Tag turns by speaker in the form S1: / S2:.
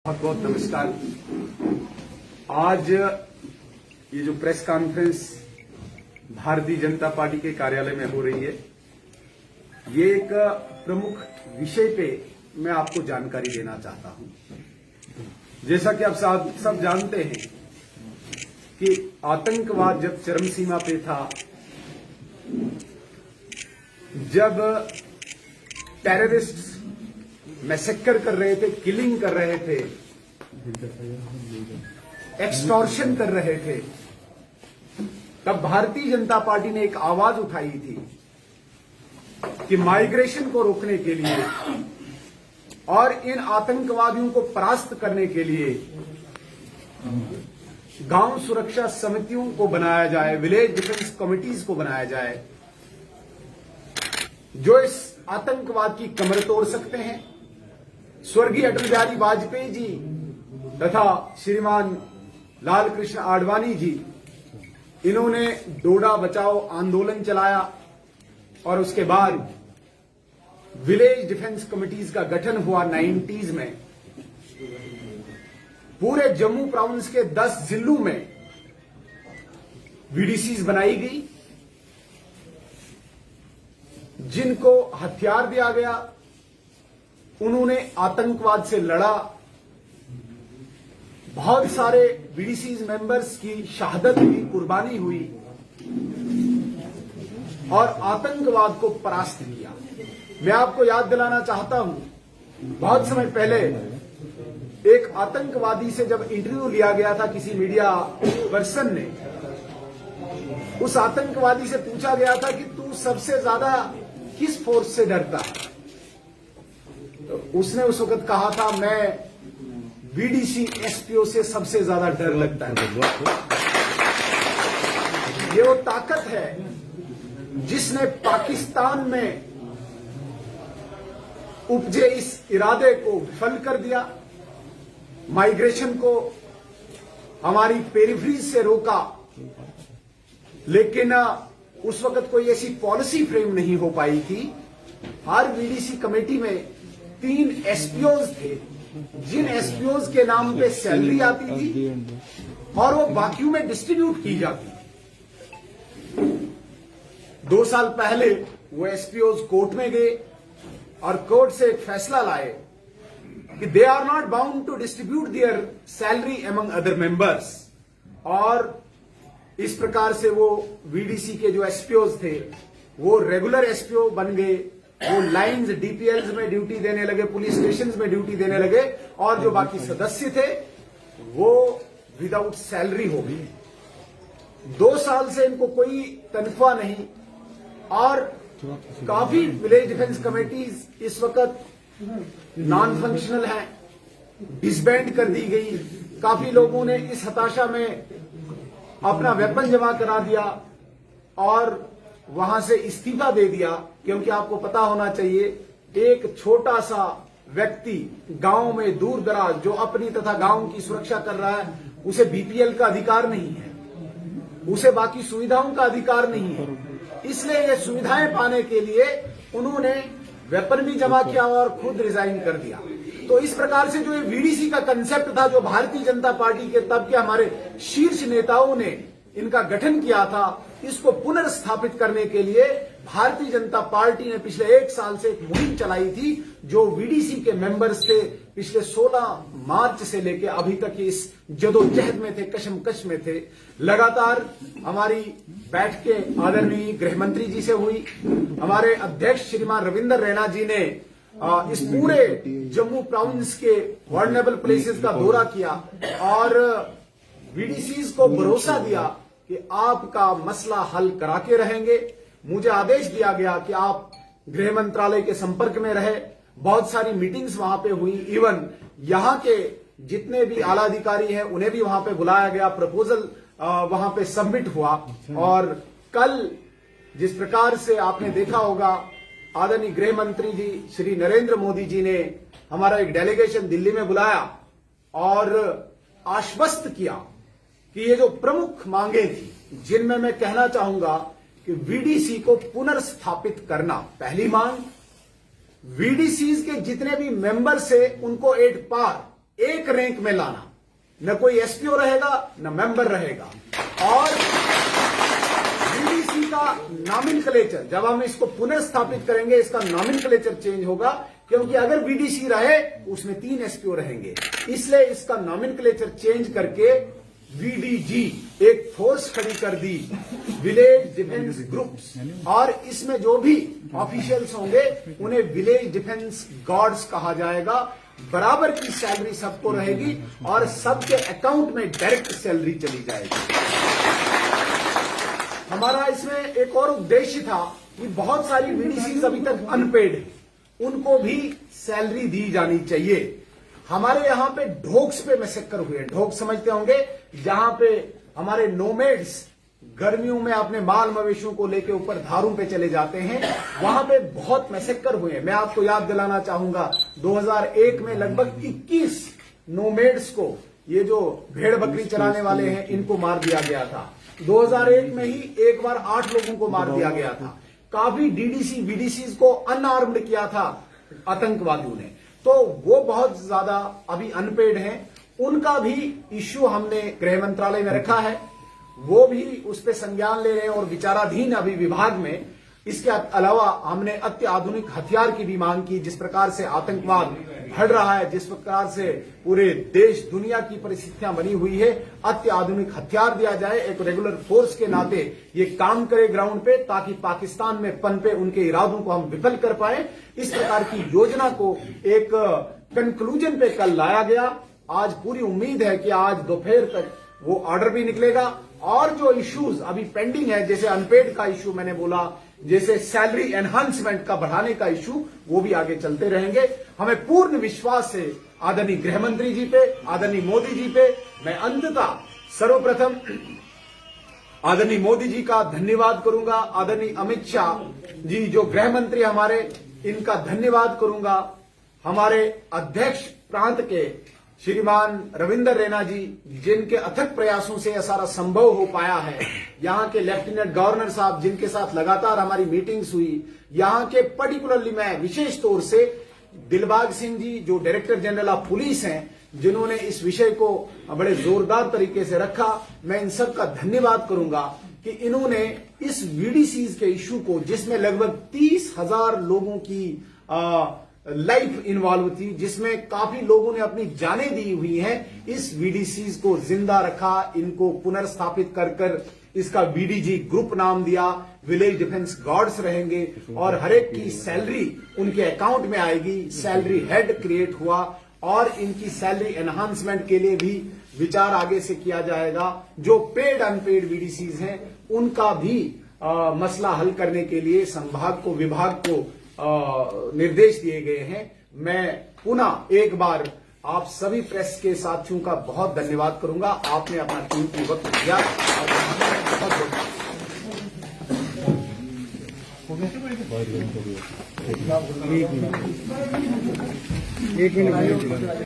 S1: बहुत बहुत नमस्कार। आज ये जो press conference Bharatiya Janata party के कार्यालय में हो रही है, ये एक प्रमुख विषय पे मैं आपको जानकारी देना चाहता हूं। जैसा कि आप सब जानते हैं कि आतंकवाद जब चरम सीमा पे था, जब टेररिस्ट मैसेकर कर रहे थे, किलिंग कर रहे थे, एक्सटॉर्शन कर रहे थे, तब भारतीय जनता पार्टी ने एक आवाज उठाई थी कि माइग्रेशन को रोकने के लिए और इन आतंकवादियों को परास्त करने के लिए गांव सुरक्षा समितियों को बनाया जाए, विलेज डिफेंस कमिटीज को बनाया जाए, जो इस आतंकवाद की कमर तोड़ सकते हैं। स्वर्गीय अटल बिहारी वाजपेयी जी तथा श्रीमान लाल कृष्ण आडवाणी जी, इन्होंने डोडा बचाओ आंदोलन चलाया और उसके बाद विलेज डिफेंस कमिटीज का गठन हुआ 90s में। पूरे जम्मू प्रोविंस के 10 जिलों में वीडीसीज बनाई गई, जिनको हथियार दिया गया। उन्होंने आतंकवाद से लड़ा। बहुत सारे वीडीसीज मेंबर्स की शहादत हुई, कुर्बानी हुई और आतंकवाद को परास्त किया। मैं आपको याद दिलाना चाहता हूं, बहुत समय पहले एक आतंकवादी से जब इंटरव्यू लिया गया था किसी मीडिया पर्सन ने, उस आतंकवादी से पूछा गया था कि तू सबसे ज्यादा किस फोर्स से डरता है? तो उसने उस वक्त कहा था, मैं वीडीसी एसपीओ से सबसे ज्यादा डर लगता है। ये वो ताकत है जिसने पाकिस्तान में उपजे इस इरादे को विफल कर दिया, माइग्रेशन को हमारी पेरिफेरीज से रोका। लेकिन उस वक्त कोई ऐसी पॉलिसी फ्रेम नहीं हो पाई थी। हर वीडीसी कमेटी में 3 एसपीओज थे, जिन एसपीओज के नाम पे सैलरी आती थी और वो बाकियों में डिस्ट्रीब्यूट की जाती थी। 2 साल पहले वो एसपीओज कोर्ट में गए और कोर्ट से एक फैसला लाए कि they are not bound to distribute their salary among other members. और इस प्रकार से वो वीडीसी के जो एसपीओज थे वो रेगुलर एसपीओ बन गए। वो लाइन्स डीपीएल्स में ड्यूटी देने लगे, पुलिस स्टेशंस में ड्यूटी देने लगे, और जो बाकी सदस्य थे वो विदाउट सैलरी हो गए। 2 साल से इनको कोई तनख्वाह नहीं। और काफी विलेज डिफेंस कमेटीज इस वक्त नॉन फंक्शनल हैं, डिसबैंड कर दी गई। काफी लोगों ने इस हताशा में अपना वेपन जमा करा दिया और वहां से इस्तीफा दे दिया, क्योंकि आपको पता होना चाहिए, एक छोटा सा व्यक्ति गांव में दूर दराज जो अपनी तथा गांव की सुरक्षा कर रहा है, उसे बीपीएल का अधिकार नहीं है, उसे बाकी सुविधाओं का अधिकार नहीं है। इसलिए ये सुविधाएं पाने के लिए उन्होंने वेपन भी जमा किया और खुद रिजाइन कर दिया। तो इस प्रकार से जो ये वीडीसी का कंसेप्ट था, जो भारतीय जनता पार्टी के तब के हमारे शीर्ष नेताओं ने इनका गठन किया था, इसको पुनर्स्थापित करने के लिए भारतीय जनता पार्टी ने पिछले 1 साल से एक मुहिम चलाई थी। जो वीडीसी के मेंबर्स थे, पिछले 16 मार्च से लेकर अभी तक इस जदोजहद में थे, कशमकश में थे। लगातार हमारी बैठकें आदरणीय गृह मंत्री जी से हुई। हमारे अध्यक्ष श्रीमान रविंदर रैना जी ने इस पूरे जम्मू प्रोविंस के वल्नरेबल प्लेसेस का दौरा किया और वीडीसीज को भरोसा दिया कि आपका मसला हल करा के रहेंगे। मुझे आदेश दिया गया कि आप गृह मंत्रालय के संपर्क में रहे। बहुत सारी मीटिंग्स वहां पे हुई। इवन यहां के जितने भी आला अधिकारी हैं उन्हें भी वहां पे बुलाया गया। प्रपोजल वहां पे सबमिट हुआ। और कल जिस प्रकार से आपने देखा होगा, आदरणीय गृह मंत्री जी श्री नरेंद्र मोदी जी ने हमारा एक डेलीगेशन दिल्ली में बुलाया और आश्वस्त किया कि ये जो प्रमुख मांगे थी, जिनमें मैं कहना चाहूंगा कि वीडीसी को पुनर्स्थापित करना पहली मांग, वीडीसीज के जितने भी मेंबर से उनको एट पार एक रैंक में लाना, न कोई एसपीओ रहेगा न मेंबर रहेगा। और वीडीसी का नॉमेनक्लेचर, जब हम इसको पुनर्स्थापित करेंगे, इसका नॉमेनक्लेचर चेंज होगा, क्योंकि अगर वीडीसी रहे उसमें 3 एसपीओ रहेंगे, इसलिए इसका नॉमेनक्लेचर चेंज करके वीडीजी एक फोर्स खड़ी कर दी, विलेज डिफेंस ग्रुप्स। और इसमें जो भी ऑफिशियल्स होंगे उन्हें विलेज डिफेंस गार्ड्स कहा जाएगा। बराबर की सैलरी सबको रहेगी और सबके अकाउंट में डायरेक्ट सैलरी चली जाएगी। हमारा इसमें एक और उद्देश्य था कि बहुत सारी वीडीसीज अभी तक अनपेड है, उनको भी सैलरी दी जानी चाहिए। हमारे यहां पे ढोक्स पे मैसेकर हुए, ढोक समझते होंगे, जहां पे हमारे नोमेड्स गर्मियों में अपने माल मवेशियों को लेके ऊपर धारों पे चले जाते हैं, वहां पे बहुत मैसेकर हुए। मैं आपको याद दिलाना चाहूंगा 2001 में लगभग 21 नोमेड्स को, ये जो भेड़ बकरी चलाने वाले हैं, इनको मार दिया गया था। 2001 में ही एक बार 8 लोगों को मार दिया गया था। काफी डीडीसी वीडीसी को अनआर्म्ड किया था आतंकवादियों ने, तो वो बहुत ज्यादा अभी अनपेड हैं। उनका भी इश्यू हमने गृह मंत्रालय में रखा है, वो भी उस पर संज्ञान ले रहे हैं और विचाराधीन अभी विभाग में। इसके अलावा हमने अत्याधुनिक हथियार की भी मांग की। जिस प्रकार से आतंकवाद बढ़ रहा है, जिस प्रकार से पूरे देश दुनिया की परिस्थितियां बनी हुई है, अत्याधुनिक हथियार दिया जाए, एक रेगुलर फोर्स के नाते ये काम करे ग्राउंड पे, ताकि पाकिस्तान में पनपे उनके इरादों को हम विफल कर पाए। इस प्रकार की योजना को एक कंक्लूजन पे कल लाया गया। आज पूरी उम्मीद है कि आज दोपहर तक वो ऑर्डर भी निकलेगा। और जो इश्यूज अभी पेंडिंग है, जैसे अनपेड का इश्यू मैंने बोला, जैसे सैलरी एनहांसमेंट का बढ़ाने का इश्यू, वो भी आगे चलते रहेंगे। हमें पूर्ण विश्वास है आदरणीय गृह मंत्री जी पे, आदरणीय मोदी जी पे। मैं अंततः सर्वप्रथम आदरणीय मोदी जी का धन्यवाद करूंगा, आदरणीय अमित शाह जी जो गृह मंत्री हमारे, इनका धन्यवाद करूंगा। हमारे अध्यक्ष प्रांत के श्रीमान रविंद्र रैना जी, जिनके अथक प्रयासों से यह सारा संभव हो पाया है। यहाँ के लेफ्टिनेंट गवर्नर साहब, जिनके साथ लगातार हमारी मीटिंग्स हुई। यहाँ के पर्टिकुलरली मैं विशेष तौर से दिलबाग सिंह जी जो डायरेक्टर जनरल ऑफ पुलिस हैं, जिन्होंने इस विषय को बड़े जोरदार तरीके से रखा। मैं इन सब का धन्यवाद करूंगा कि इन्होंने इस वीडीसीज के इश्यू को, जिसमें लगभग 30,000 लोगों की लाइफ इन्वॉल्व थी, जिसमें काफी लोगों ने अपनी जानें दी हुई हैं, इस वीडीसीज को जिंदा रखा, इनको पुनर्स्थापित कर इसका वीडीजी ग्रुप नाम दिया। विलेज डिफेंस गार्ड्स रहेंगे और हर एक की सैलरी उनके अकाउंट में आएगी। सैलरी हेड क्रिएट हुआ और इनकी सैलरी एनहांसमेंट के लिए भी विचार आगे से किया जाएगा। जो पेड अनपेड वीडीसीज हैं, उनका भी मसला हल करने के लिए संभाग को, विभाग को निर्देश दिए गए हैं। मैं पुनः एक बार आप सभी प्रेस के साथियों का बहुत धन्यवाद करूंगा। आपने अपना कीमती वक्त दिया और बहुत 1 मिनट